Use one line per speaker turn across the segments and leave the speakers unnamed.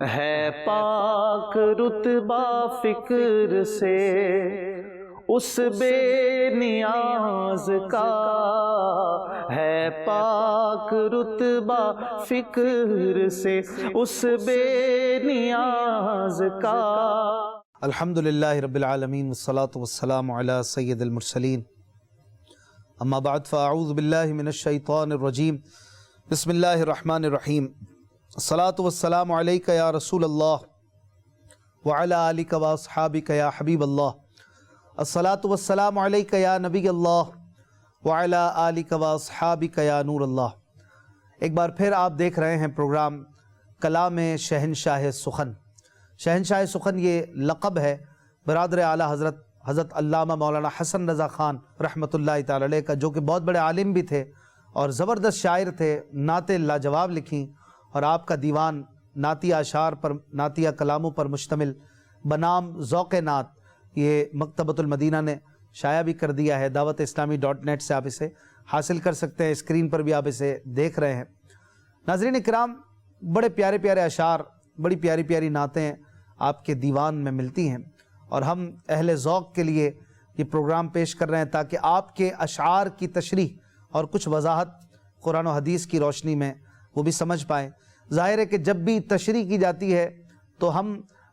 ہے پاک رتبہ فکر سے اس بے نیاز کا، ہے پاک رتبہ فکر سے اس بے نیاز کا۔
الحمدللہ رب العالمین والصلاة والسلام علی سید المرسلین، اما بعد فاعوذ باللہ من الشیطان الرجیم، بسم اللہ الرحمن الرحیم۔ الصلاة والسلام علیکہ یا رسول اللہ وعلی آلکہ واصحابکہ یا حبیب اللہ، الصلاة والسلام علیکہ یا نبی اللہ وعلی آلکہ واصحابکہ یا نور اللہ۔ ایک بار پھر آپ دیکھ رہے ہیں پروگرام کلام شہنشاہ سخن۔ شہنشاہ سخن یہ لقب ہے برادر اعلیٰ حضرت علامہ مولانا حسن رضا خان رحمۃ اللہ تعالی علیہ کا، جو کہ بہت بڑے عالم بھی تھے اور زبردست شاعر تھے، نعتیں لاجواب لکھیں، اور آپ کا دیوان نعتیہ اشعار پر، نعتیہ کلاموں پر مشتمل بنام ذوق نعت، یہ مکتبۃ المدینہ نے شائع بھی کر دیا ہے۔ دعوت اسلامی .net سے آپ اسے حاصل کر سکتے ہیں، اسکرین پر بھی آپ اسے دیکھ رہے ہیں۔ ناظرین اکرام، بڑے پیارے پیارے اشعار، بڑی پیاری پیاری نعتیں آپ کے دیوان میں ملتی ہیں، اور ہم اہل ذوق کے لیے یہ پروگرام پیش کر رہے ہیں تاکہ آپ کے اشعار کی تشریح اور کچھ وضاحت قرآن و حدیث کی روشنی میں وہ بھی سمجھ پائیں۔ ظاہر ہے کہ جب بھی تشریح کی جاتی ہے تو ہم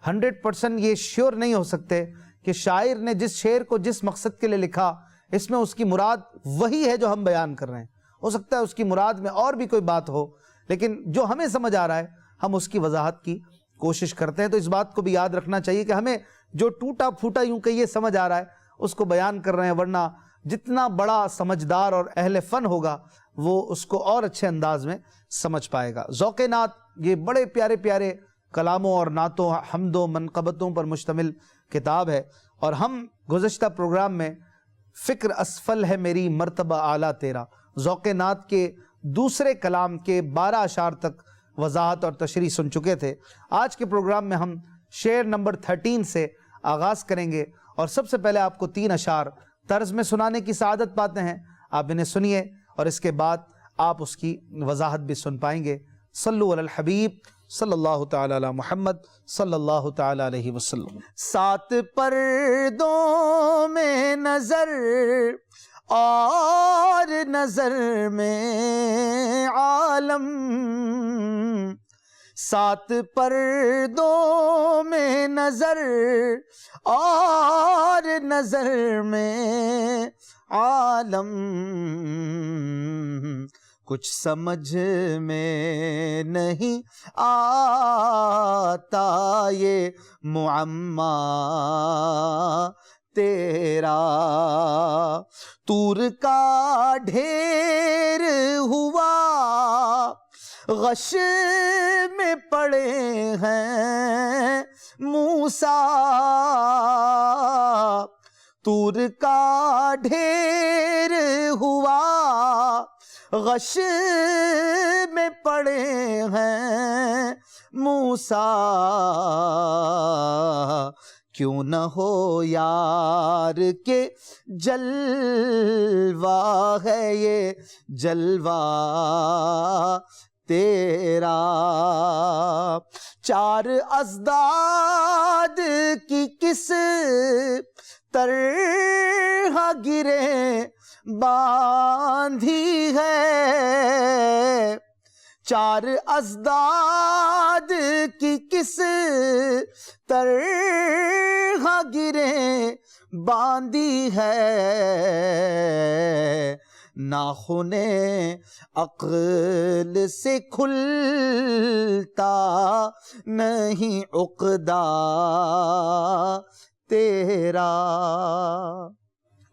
100% یہ شیور نہیں ہو سکتے کہ شاعر نے جس شعر کو جس مقصد کے لیے لکھا اس میں اس کی مراد وہی ہے جو ہم بیان کر رہے ہیں۔ ہو سکتا ہے اس کی مراد میں اور بھی کوئی بات ہو، لیکن جو ہمیں سمجھ آ رہا ہے ہم اس کی وضاحت کی کوشش کرتے ہیں۔ تو اس بات کو بھی یاد رکھنا چاہیے کہ ہمیں جو ٹوٹا پھوٹا یوں کہ یہ سمجھ آ رہا ہے اس کو بیان کر رہے ہیں، ورنہ جتنا بڑا سمجھدار اور اہل فن ہوگا وہ اس کو اور اچھے انداز میں سمجھ پائے گا۔ ذوق نعت یہ بڑے پیارے پیارے کلاموں اور نعتوں، حمد و منقبتوں پر مشتمل کتاب ہے، اور ہم گزشتہ پروگرام میں فکر اسفل ہے میری مرتبہ اعلیٰ تیرا، ذوق نعت کے دوسرے کلام کے 12 اشعار تک وضاحت اور تشریح سن چکے تھے۔ آج کے پروگرام میں ہم شعر نمبر 13 سے آغاز کریں گے، اور سب سے پہلے آپ کو 3 اشعار طرز میں سنانے کی سعادت پاتے ہیں۔ آپ انہیں سنیے اور اس کے بعد آپ اس کی وضاحت بھی سن پائیں گے۔ صلو علی الحبیب صلی اللہ تعالی علی محمد صلی اللہ تعالی علیہ وسلم۔
7 پردوں میں نظر اور نظر میں عالم، 7 پردوں میں نظر اور نظر میں عالم، کچھ سمجھ میں نہیں آتا یہ معمہ تیرا، طور کا ڈھیر ہوا غش میں پڑے ہیں موسیٰ، طور کا ڈھیر ہوا غش میں پڑے ہیں موسیٰ، کیوں نہ ہو یار کے جلوہ ہے یہ جلوہ تیرا، 4 اضداد کی کس طرح گرے باندھی ہے، 4 اضداد کی کس طرح گرے باندھی ہے، ناخن عقل سے کھلتا نہیں عقدہ تیرا۔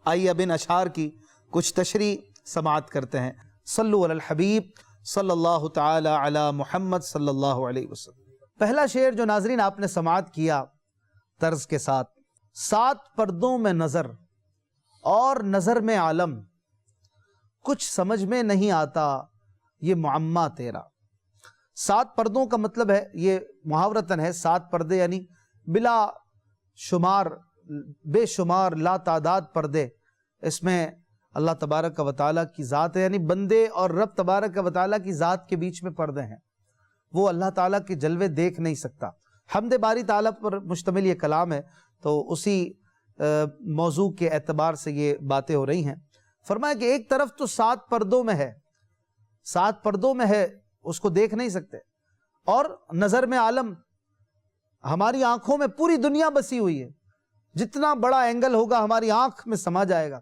آئیے اب ان اشعار کی کچھ تشریح سماعت کرتے ہیں۔ صلو علی الحبیب صلی اللہ تعالی علی محمد صلی اللہ علیہ وسلم۔ پہلا شعر جو ناظرین آپ نے سماعت کیا طرز کے ساتھ، 7 پردوں میں نظر اور نظر میں عالم، کچھ سمجھ میں نہیں آتا یہ معمہ تیرا۔ 7 پردوں کا مطلب ہے، یہ محاورتاً ہے، 7 پردے یعنی بلا شمار، بے شمار لا تعداد پردے، اس میں اللہ تبارک و تعالیٰ کی ذات ہے، یعنی بندے اور رب تبارک و تعالیٰ کی ذات کے بیچ میں پردے ہیں۔ وہ اللہ تعالیٰ کے جلوے دیکھ نہیں سکتا۔ حمد باری تعالیٰ پر مشتمل یہ کلام ہے، تو اسی موضوع کے اعتبار سے یہ باتیں ہو رہی ہیں۔ فرمایا کہ ایک طرف تو 7 پردوں میں ہے، 7 پردوں میں ہے، اس کو دیکھ نہیں سکتے، اور نظر میں عالم، ہماری آنکھوں میں پوری دنیا بسی ہوئی ہے، جتنا بڑا اینگل ہوگا ہماری آنکھ میں سما جائے گا،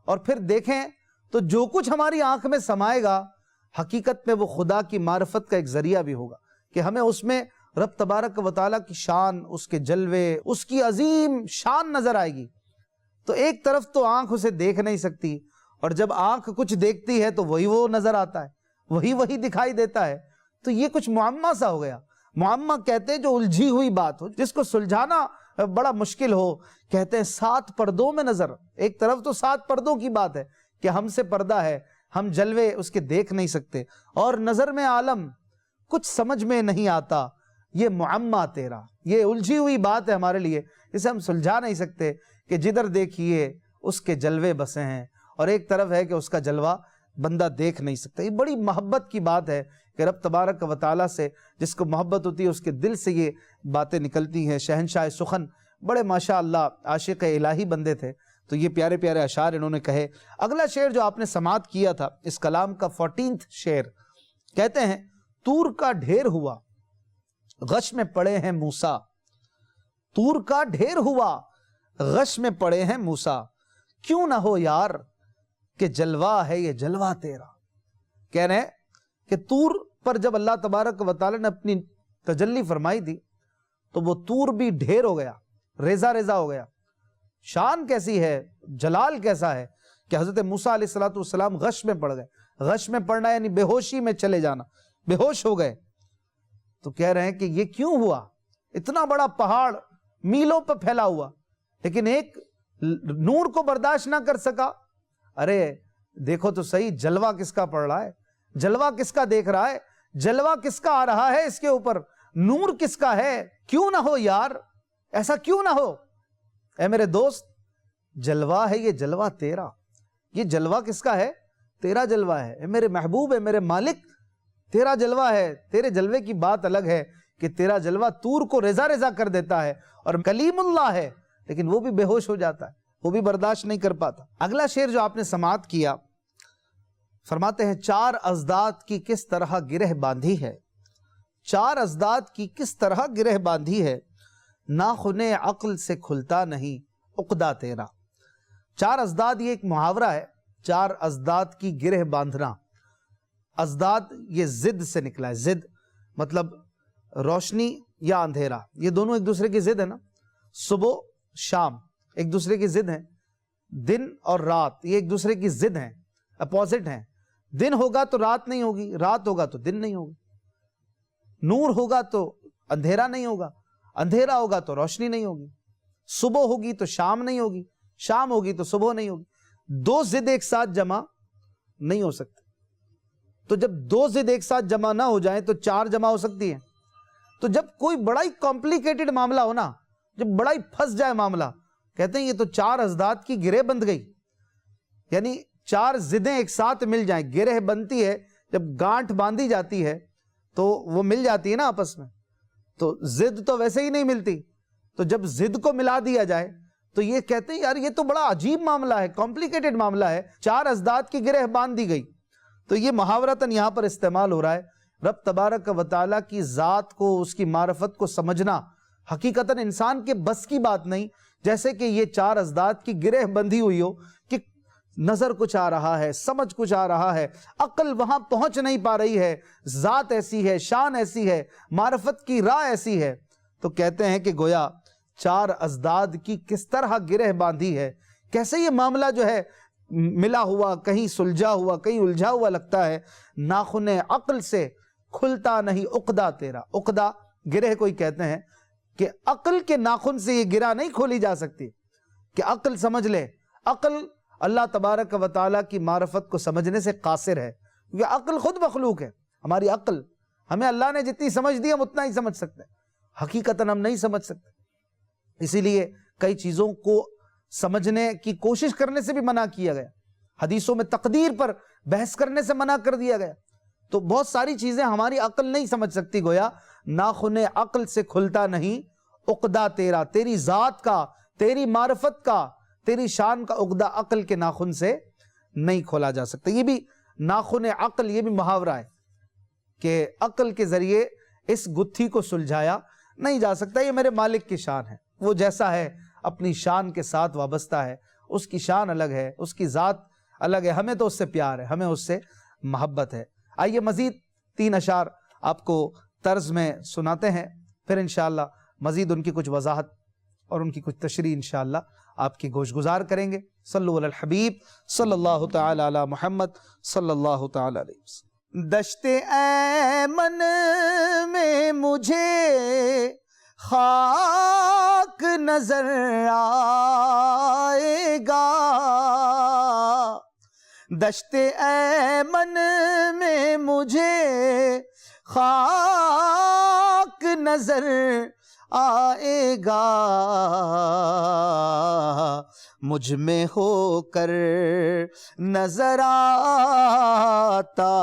اور پھر دیکھیں تو جو کچھ ہماری آنکھ میں سمائے گا حقیقت میں وہ خدا کی معرفت کا ایک ذریعہ بھی ہوگا، کہ ہمیں اس میں رب تبارک و تعالیٰ کی شان، اس کے جلوے، اس کی عظیم شان نظر آئے گی۔ تو ایک طرف تو آنکھ اسے دیکھ نہیں سکتی، اور جب آنکھ کچھ دیکھتی ہے تو وہی وہ نظر آتا ہے، وہی دکھائی دیتا ہے۔ تو یہ کچھ معمہ سا ہو گیا۔ معمہ کہتے ہیں جو الجھی ہوئی بات ہو، جس کو سلجھانا بڑا مشکل ہو، کہتے ہیں 7 پردوں میں نظر۔ ایک طرف تو 7 پردوں کی بات ہے کہ ہم سے پردہ ہے، ہم جلوے اس کے دیکھ نہیں سکتے، اور نظر میں عالم، کچھ سمجھ میں نہیں آتا۔ یہ معمہ تیرا، یہ الجھی ہوئی بات ہے ہمارے لیے، اسے ہم سلجھا نہیں سکتے، کہ جدھر دیکھیے اس کے جلوے بسے ہیں، اور ایک طرف ہے کہ اس کا جلوہ بندہ دیکھ نہیں سکتا۔ یہ بڑی محبت کی بات ہے کہ رب تبارک و تعالیٰ سے جس کو محبت ہوتی ہے اس کے دل سے یہ باتیں نکلتی ہیں۔ شہنشاہ سخن بڑے ماشاءاللہ عاشق الہی بندے تھے، تو یہ پیارے پیارے اشعار انہوں نے کہے۔ اگلا شعر جو آپ نے سماعت کیا تھا، اس کلام کا 14واں شعر، کہتے ہیں طور کا ڈھیر ہوا غش میں پڑے ہیں موسیٰ، طور کا ڈھیر ہوا غش میں پڑے ہیں موسیٰ، کیوں نہ ہو یار کہ جلوہ ہے یہ جلوہ تیرا۔ کہہ رہے ہیں کہ طور پر جب اللہ تبارک و تعالیٰ نے اپنی تجلی فرمائی تھی تو وہ طور بھی ڈھیر ہو گیا، ریزہ ریزہ ہو گیا۔ شان کیسی ہے، جلال کیسا ہے کہ حضرت موسیٰ علیہ السلام غش میں پڑ گئے۔ غش میں پڑنا یعنی بے ہوشی میں چلے جانا، بے ہوش ہو گئے۔ تو کہہ رہے ہیں کہ یہ کیوں ہوا؟ اتنا بڑا پہاڑ میلوں پہ پھیلا ہوا، لیکن ایک نور کو برداشت نہ کر سکا۔ ارے دیکھو تو صحیح، جلوہ کس کا پڑ رہا ہے، جلوہ کس کا دیکھ رہا ہے، جلوہ کس کا آ رہا ہے اس کے اوپر، نور کس کا ہے؟ کیوں نہ ہو یار، ایسا کیوں نہ ہو اے میرے دوست، جلوہ ہے یہ جلوہ تیرا۔ یہ جلوہ کس کا ہے؟ تیرا جلوہ ہے اے میرے محبوب، اے میرے مالک، تیرا جلوہ ہے۔ تیرے جلوے کی بات الگ ہے کہ تیرا جلوہ طور کو ریزہ ریزہ کر دیتا ہے، اور کلیم اللہ ہے لیکن وہ بھی بے ہوش ہو جاتا ہے، وہ بھی برداشت نہیں کر پاتا۔ اگلا شعر جو آپ نے سماعت کیا، فرماتے ہیں 4 ازداد کی کس طرح گرہ باندھی ہے، 4 ازداد کی کس طرح گرہ باندھی ہے، ناخن عقل سے کھلتا نہیں عقدہ تیرا۔ 4 ازداد یہ ایک محاورہ ہے، 4 ازداد کی گرہ باندھنا۔ ازداد یہ ضد سے نکلا ہے، ضد مطلب روشنی یا اندھیرا، یہ دونوں ایک دوسرے کی ضد ہے نا۔ صبح شام ایک دوسرے کی ضد ہیں، دن اور رات یہ ایک دوسرے کی ضد ہیں، اپوزٹ ہیں۔ دن ہوگا تو رات نہیں ہوگی، رات ہوگا تو دن نہیں ہوگی، نور ہوگا تو اندھیرا نہیں ہوگا، اندھیرا ہوگا تو روشنی نہیں ہوگی، صبح ہوگی تو شام نہیں ہوگی، شام ہوگی تو صبح نہیں ہوگی۔ 2 ضد ایک ساتھ جمع نہیں ہو سکتے، تو جب 2 ضد ایک ساتھ جمع نہ ہو جائیں تو 4 جمع ہو سکتی ہیں۔ تو جب کوئی بڑا ہی کمپلیکیٹڈ معاملہ ہو نا، جب بڑا ہی پھنس جائے معاملہ، کہتے ہیں یہ تو 4 ازداد کی گرہ بند گئی، یعنی 4 ضدیں ایک ساتھ مل جائیں۔ گرہ بنتی ہے جب گانٹھ باندھی جاتی ہے تو وہ مل جاتی ہے نا آپس میں، تو ضد تو ویسے ہی نہیں ملتی، تو جب ضد کو ملا دیا جائے تو یہ کہتے ہیں یار یہ تو بڑا عجیب معاملہ ہے، کمپلیکیٹڈ معاملہ ہے، 4 ازداد کی گرہ باندھ دی گئی۔ تو یہ محاورتاً یہاں پر استعمال ہو رہا ہے۔ رب تبارک و تعالیٰ کی ذات کو، اس کی معرفت کو سمجھنا حقیقتاً انسان کے بس کی بات نہیں، جیسے کہ یہ 4 ازداد کی گرہ بندھی ہوئی ہو کہ نظر کچھ آ رہا ہے، سمجھ کچھ آ رہا ہے، عقل وہاں پہنچ نہیں پا رہی ہے، ذات ایسی ہے، شان ایسی ہے، معرفت کی راہ ایسی ہے۔ تو کہتے ہیں کہ گویا 4 ازداد کی کس طرح گرہ باندھی ہے، کیسے یہ معاملہ جو ہے ملا ہوا، کہیں سلجھا ہوا، کہیں الجھا ہوا لگتا ہے۔ ناخن عقل سے کھلتا نہیں عقدہ تیرا۔ عقدہ گرہ کوئی کہتے ہیں کہ عقل کے ناخن سے یہ گرہ نہیں کھولی جا سکتی، کہ عقل سمجھ لے۔ عقل اللہ تبارک و تعالیٰ کی معرفت کو سمجھنے سے قاصر ہے، کیونکہ عقل خود مخلوق ہے۔ ہماری عقل، ہمیں اللہ نے جتنی سمجھ دی ہم اتنا ہی سمجھ سکتے ہیں، حقیقتاً ہم نہیں سمجھ سکتے۔ اسی لیے کئی چیزوں کو سمجھنے کی کوشش کرنے سے بھی منع کیا گیا، حدیثوں میں تقدیر پر بحث کرنے سے منع کر دیا گیا۔ تو بہت ساری چیزیں ہماری عقل نہیں سمجھ سکتی. گویا ناخن عقل سے کھلتا نہیں عقدہ تیرا، تیری ذات کا، تیری معرفت کا، تیری شان کا عقدہ عقل کے ناخن سے نہیں کھولا جا سکتا. یہ بھی ناخن عقل، یہ بھی محاورہ ہے کہ عقل کے ذریعے اس گتھی کو سلجھایا نہیں جا سکتا. یہ میرے مالک کی شان ہے، وہ جیسا ہے اپنی شان کے ساتھ وابستہ ہے، اس کی شان الگ ہے، اس کی ذات الگ ہے. ہمیں تو اس سے پیار ہے، ہمیں اس سے محبت ہے. آئیے مزید 3 اشعار آپ کو طرز میں سناتے ہیں، پھر انشاءاللہ مزید ان کی کچھ وضاحت اور ان کی کچھ تشریح انشاءاللہ آپ کی گوش گزار کریں گے. صلو علی الحبیب صلی اللہ تعالی علی محمد صلی اللہ تعالی علیہ وسلم.
دشت ایمن میں مجھے خاک نظر آئے گا، دشت ایمن میں مجھے خاک نظر آئے گا، مجھ میں ہو کر نظر آتا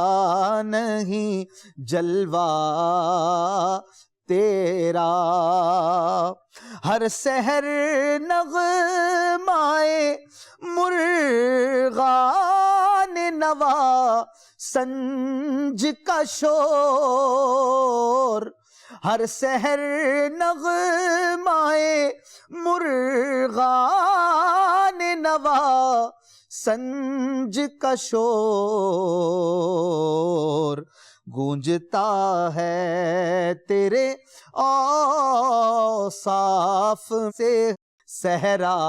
نہیں جلوہ تیرا. ہر سحر نغمائے مرغان نوا سنج کا شور، ہر سحر نغمائے مرغان نوا سنج کا شور، گونجتا ہے تیرے اوصاف سے صحرا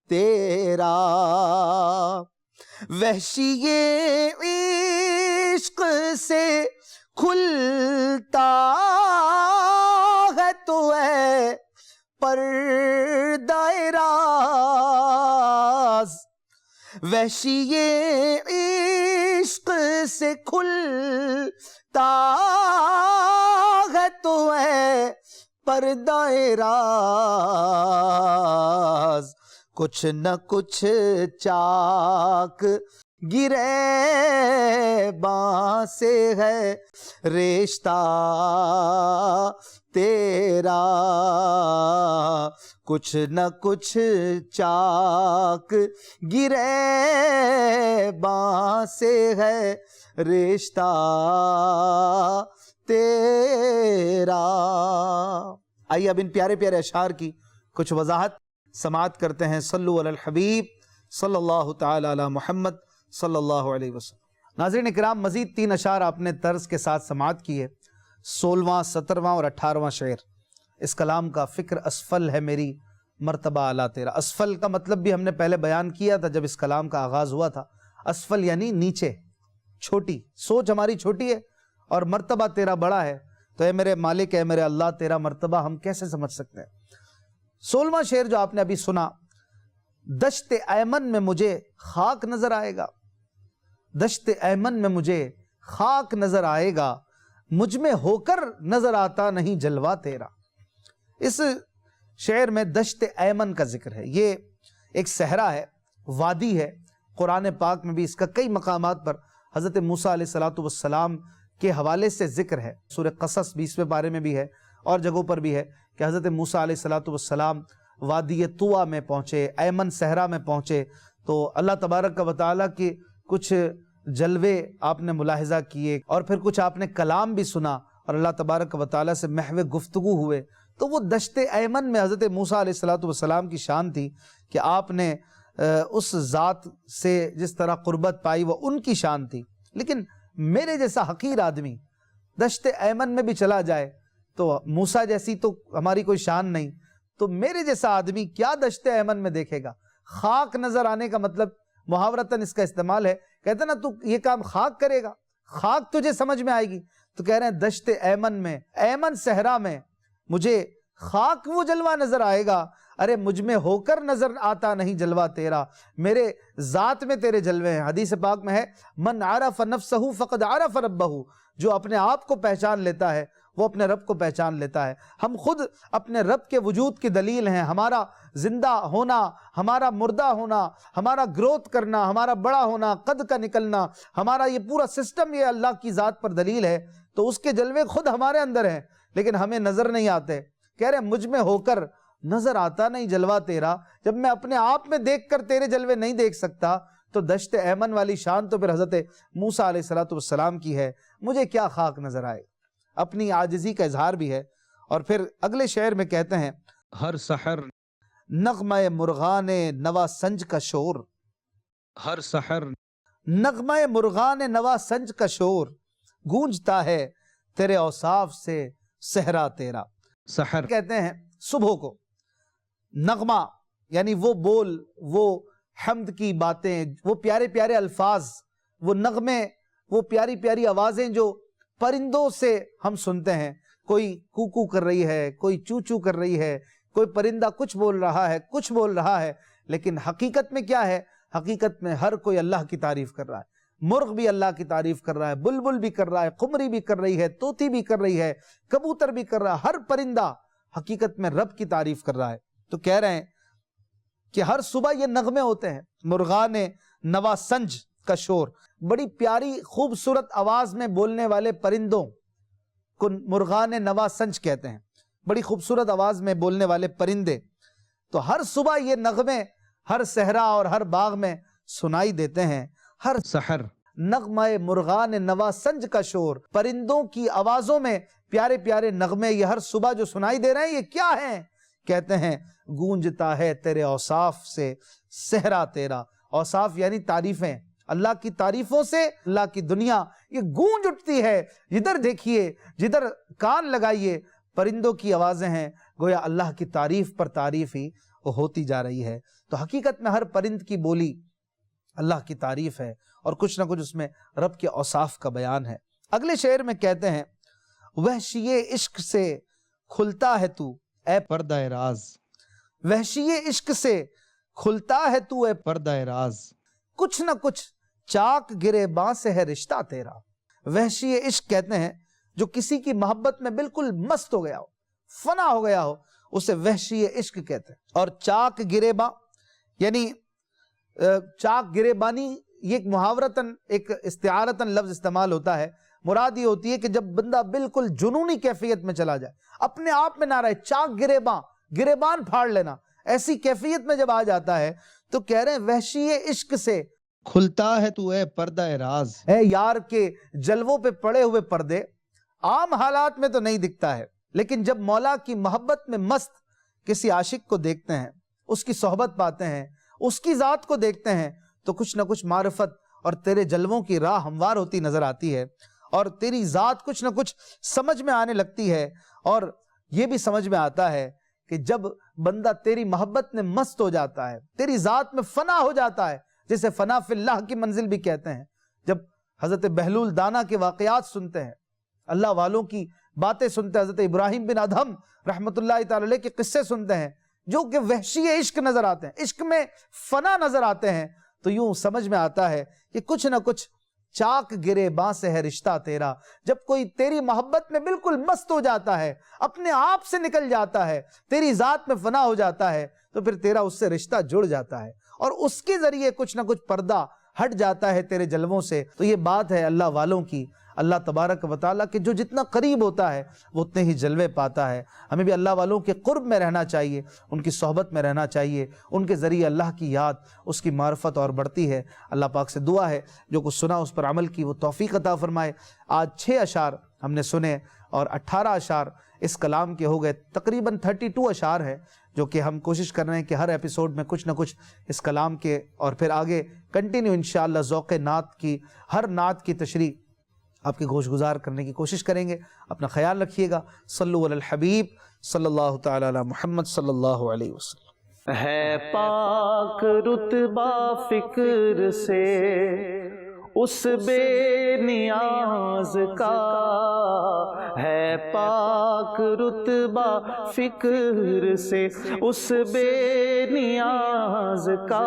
تیرا. وحشی عشق سے کھلتا ہے تو ہے پردہ راز، وحشی عشق سے کھلتا ہے تو ہے پردہ راز. کچھ نہ کچھ چاک گرے باں سے ہے رشتہ تیرا، کچھ نہ کچھ چاک گرے باں سے ہے رشتہ تیرا. آئیے اب ان پیارے پیارے اشعار کی کچھ وضاحت سماعت کرتے ہیں. صلو علی الحبیب صلی اللہ تعالی علی محمد صلی اللہ علیہ وسلم. ناظرین اکرام، مزید 3 اشعار آپ نے طرز کے ساتھ سماعت کی ہے. 16واں 17واں اور 18واں شعر. اس کلام کا فکر اسفل ہے میری مرتبہ اعلیٰ تیرا. اسفل کا مطلب بھی ہم نے پہلے بیان کیا تھا جب اس کلام کا آغاز ہوا تھا. اسفل یعنی نیچے، چھوٹی سوچ ہماری چھوٹی ہے اور مرتبہ تیرا بڑا ہے. تو اے میرے مالک، اے میرے اللہ، تیرا مرتبہ ہم کیسے سمجھ سکتے ہیں. 16واں شعر جو آپ نے ابھی سنا، دشت ایمن میں مجھے خاک نظر آئے گا، دشت ایمن میں مجھے خاک نظر آئے گا، مجھ میں ہو کر نظر آتا نہیں جلوہ تیرا. اس شعر میں دشت ایمن کا ذکر ہے. یہ ایک صحرا ہے، وادی ہے. قرآن پاک میں بھی اس کا کئی مقامات پر حضرت موسیٰ علیہ السلام کے حوالے سے ذکر ہے. سورہ قصص 20ویں پارے میں بھی ہے اور جگہوں پر بھی ہے کہ حضرت موسیٰ علیہ السلام وادی طویٰ میں پہنچے، ایمن صحرا میں پہنچے تو اللہ تبارک و تعالیٰ کے کچھ جلوے آپ نے ملاحظہ کیے اور پھر کچھ آپ نے کلام بھی سنا اور اللہ تبارک و تعالیٰ سے محو گفتگو ہوئے. تو وہ دشت ایمن میں حضرت موسیٰ علیہ السلام کی شان تھی کہ آپ نے اس ذات سے جس طرح قربت پائی وہ ان کی شان تھی. لیکن میرے جیسا حقیر آدمی دشت ایمن میں بھی چلا جائے تو موسیٰ جیسی تو ہماری کوئی شان نہیں، تو میرے جیسا آدمی کیا دشت ایمن میں دیکھے گا. خاک نظر آنے کا مطلب محاورتاً اس کا استعمال ہے. کہتے ہیں نا تو یہ کام خاک کرے گا، خاک تجھے سمجھ میں آئے گی. تو کہہ رہے ہیں دشت ایمن میں، ایمن صحرا میں مجھے خاک وہ جلوہ نظر آئے گا. ارے مجھ میں ہو کر نظر آتا نہیں جلوہ تیرا، میرے ذات میں تیرے جلوے ہیں. حدیث پاک میں ہے من عرف نفسہ فقد عرف ربہ، جو اپنے آپ کو پہچان لیتا ہے وہ اپنے رب کو پہچان لیتا ہے۔ ہم خود اپنے رب کے وجود کی دلیل ہیں۔ ہمارا زندہ ہونا، ہمارا مردہ ہونا، ہمارا گروتھ کرنا، ہمارا بڑا ہونا، قد کا نکلنا، ہمارا یہ پورا سسٹم یہ اللہ کی ذات پر دلیل ہے۔ تو اس کے جلوے خود ہمارے اندر ہیں لیکن ہمیں نظر نہیں آتے۔ کہہ رہے مجھ میں ہو کر نظر آتا نہیں جلوہ تیرا، جب میں اپنے آپ میں دیکھ کر تیرے جلوے نہیں دیکھ سکتا تو دشت ایمن والی شان تو پھر حضرت موسیٰ علیہ السلام کی ہے، مجھے کیا خاک نظر آئے۔ اپنی عاجزی کا اظہار بھی ہے۔ اور پھر اگلے شعر میں کہتے ہیں
ہر سحر
نغمہ مرغان نوا سنج کا شور،
ہر سحر
نغمہ مرغان نوا سنج کا شور، گونجتا ہے تیرے اوصاف سے صحرا تیرا۔
سحر
کہتے ہیں صبح کو نغمہ، یعنی وہ بول، وہ حمد کی باتیں، وہ پیارے پیارے الفاظ، وہ نغمے، وہ پیاری پیاری آوازیں جو پرندوں سے ہم سنتے ہیں۔ کوئی کوکو کر رہی ہے، کوئی چو چو کر رہی ہے، کوئی پرندہ کچھ بول رہا ہے، کچھ بول رہا ہے، لیکن حقیقت میں کیا ہے؟ حقیقت میں ہر کوئی اللہ کی تعریف کر رہا ہے۔ مرغ بھی اللہ کی تعریف کر رہا ہے، بلبل بھی کر رہا ہے، قمری بھی کر رہی ہے، طوطی بھی کر رہی ہے، کبوتر بھی کر رہا ہے، ہر پرندہ حقیقت میں رب کی تعریف کر رہا ہے۔ تو کہہ رہے ہیں کہ ہر صبح یہ نغمے ہوتے ہیں، مرغان نوا سنج کا شور، بڑی پیاری خوبصورت آواز میں بولنے والے پرندوں کو مرغان نوا سنج کہتے ہیں، بڑی خوبصورت آواز میں بولنے والے پرندے۔ تو ہر صبح یہ نغمے ہر صحرا اور ہر باغ میں سنائی دیتے ہیں۔ ہر
سحر
نغمہ مرغان نوا سنج کا شور، پرندوں کی آوازوں میں پیارے پیارے نغمے یہ ہر صبح جو سنائی دے رہے ہیں، یہ کیا ہیں؟ کہتے ہیں گونجتا ہے تیرے اوصاف سے صحرا تیرا۔ اوصاف یعنی تعریفیں، اللہ کی تعریفوں سے اللہ کی دنیا یہ گونج اٹھتی ہے۔ جدھر دیکھیے، جدھر کان لگائیے، پرندوں کی آوازیں ہیں، گویا اللہ کی تعریف پر تعریف ہی وہ ہوتی جا رہی ہے۔ تو حقیقت میں ہر پرند کی بولی اللہ کی تعریف ہے اور کچھ نہ کچھ اس میں رب کے اوصاف کا بیان ہے۔ اگلے شعر میں کہتے ہیں وحشی عشق سے کھلتا ہے تو اے
پردہ راز،
وحشی عشق سے کھلتا ہے تو اے
پردہ راز،
کچھ نہ کچھ چاک گرے باں سے ہے رشتہ تیرا۔ وحشی عشق کہتے ہیں جو کسی کی محبت میں بالکل مست ہو گیا ہو، فنا ہو گیا ہو، اسے وحشی عشق کہتے ہیں۔ اور چاک گرے باں یعنی چاک گرے بانی، یہ ایک محاورتاً ایک استعارتاً لفظ استعمال ہوتا ہے۔ مراد یہ ہوتی ہے کہ جب بندہ بالکل جنونی کیفیت میں چلا جائے، اپنے آپ میں نہ رہے، چاک گریباں، گریبان پھاڑ لینا، ایسی کیفیت میں جب آ جاتا ہے تو کہہ رہے ہیں وحشی عشق سے
کھلتا ہے تو اے پردہ راز،
اے یار کے جلووں پہ پڑے ہوئے پردے عام حالات میں تو نہیں دکھتا ہے، لیکن جب مولا کی محبت میں مست کسی عاشق کو دیکھتے ہیں، اس کی صحبت پاتے ہیں، اس کی ذات کو دیکھتے ہیں تو کچھ نہ کچھ معرفت اور تیرے جلووں کی راہ ہموار ہوتی نظر آتی ہے، اور تیری ذات کچھ نہ کچھ سمجھ میں آنے لگتی ہے۔ اور یہ بھی سمجھ میں آتا ہے کہ جب بندہ تیری محبت میں مست ہو جاتا ہے، تیری ذات میں فنا ہو جاتا ہے، جسے فنا فی اللہ کی منزل بھی کہتے ہیں۔ جب حضرت بہلول دانا کے واقعات سنتے ہیں، اللہ والوں کی باتیں سنتے ہیں، حضرت ابراہیم بن ادھم رحمت اللہ تعالی علیہ کے قصے سنتے ہیں جو کہ وحشی عشق نظر آتے ہیں، عشق میں فنا نظر آتے ہیں، تو یوں سمجھ میں آتا ہے کہ کچھ نہ کچھ چاک گرے باں سے ہے رشتہ تیرا۔ جب کوئی تیری محبت میں بالکل مست ہو جاتا ہے، اپنے آپ سے نکل جاتا ہے، تیری ذات میں فنا ہو جاتا ہے، تو پھر تیرا اس سے رشتہ جڑ جاتا ہے اور اس کے ذریعے کچھ نہ کچھ پردہ ہٹ جاتا ہے تیرے جلووں سے۔ تو یہ بات ہے اللہ والوں کی، اللہ تبارک و تعالیٰ کہ جو جتنا قریب ہوتا ہے وہ اتنے ہی جلوے پاتا ہے۔ ہمیں بھی اللہ والوں کے قرب میں رہنا چاہیے، ان کی صحبت میں رہنا چاہیے، ان کے ذریعے اللہ کی یاد، اس کی معرفت اور بڑھتی ہے۔ اللہ پاک سے دعا ہے جو کچھ سنا اس پر عمل کی وہ توفیق عطا فرمائے۔ آج 6 اشعار ہم نے سنے اور 18 اشعار اس کلام کے ہو گئے، تقریباً 32 اشعار ہیں جو کہ ہم کوشش کر رہے ہیں کہ ہر ایپیسوڈ میں کچھ نہ کچھ اس کلام کے، اور پھر آگے کنٹینیو انشاءاللہ ذوق نعت کی، ہر نعت کی تشریح آپ کے گوش گزار کرنے کی کوشش کریں گے۔ اپنا خیال رکھیے گا۔ صلو علی الحبیب صلی اللہ تعالی علی محمد صلی اللہ علیہ وسلم۔
ہے پاک رتبہ فکر سے اس بے نیاز کا، ہے پاک رتبہ فکر سے اس بے نیاز کا۔